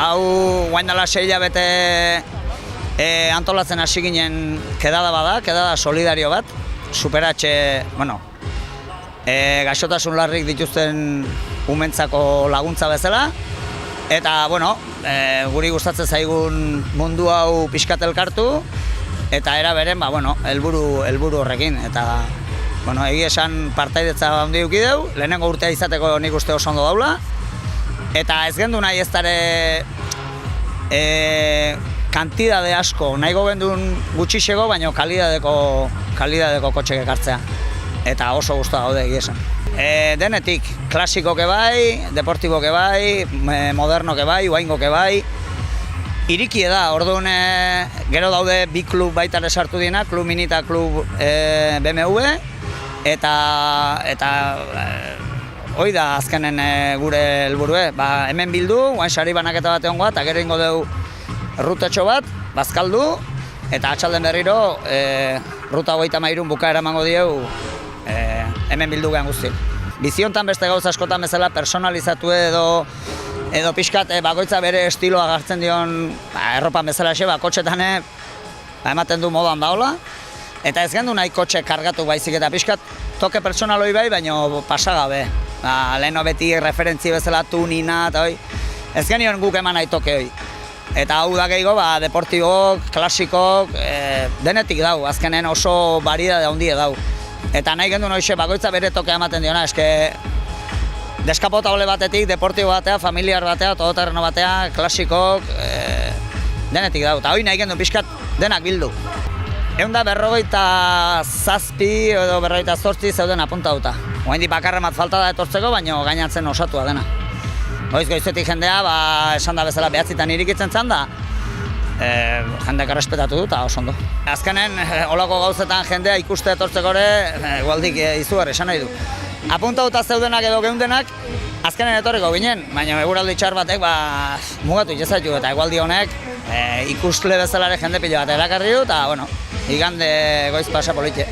Hau guain dela 6 hilabete antolatzen hasi ginen kedada bada, kedada solidario bat, superatxe, gaixotasun larrik dituzten umentzako laguntza bezala. Eta, guri gustatzen zaigun mundu hau pixkat elkartu, eta era beren, helburu horrekin. Eta, egia esan partaidetza handi duki deu, lehenengo urtea izateko nik uste oso ondo daula. Eta ez gendu nahi ez dara kantidade asko, nahiko gendun gutxixego, baina kalidadeko kotxek ekartzea. Eta oso guztua gaude egia esan. Denetik, klasikoke bai, deportiboke bai, modernoke bai, uaingoke bai. Irikie da, orduan gero daude bi klub baita sartu dina, klub Mini eta klub BMW. Eta hoi da azkenen gure helburue. Hemen bildu, guain sari banaketa bat egon eta gero ingo dugu rutatxo bat, bazkaldu, eta atxalden berriro ruta 33 bukaera emango diegu hemen bildu gehan guzti. Biziontan beste gauza askotan bezala personalizatu edo pixkat bakoitza bere estiloa gartzen dion erropan bezala kotxetan ematen du modan daola. Eta ez gendu nahi kotxe kargatu baizik eta pixkat toke personaloi bai, baina pasagabe. Leheno beti referentzi bezala tunina eta hoi. Ez genion guk eman nahi toke hoi. Eta hau da gehiago, deportibok, klasikok, denetik dau, azkenen oso baridade handie dau. Eta nahi gendu noixe bakoitza bere tokea ematen diona, eske deskapotable batetik, deportibo batea, familiar batea, todoterreno batea, klasikok, denetik dau. Eta hoi nahi gendu pixkat denak bildu. 157 edo 158 zeuden apuntatuta. Oaindik bakarren bat falta da etortzeko, baina gainatzen osatua dena. Goizetik jendea, esan da bezala behatzitan irikitzen zan da, jendeak errespetatu du eta oso ondo. Azkenen, olako gauzetan jendea ikuste etortzeko ere, igualdik izugarri esan nahi du. Apuntatuta zeudenak edo geundenak, azkenen etorriko ginen, baina eguraldi txar batek mugatu itxezaitu eta igualdi honek ikusle bezalare jende pilo bat erakarri du eta, igande goiz pasa politxe.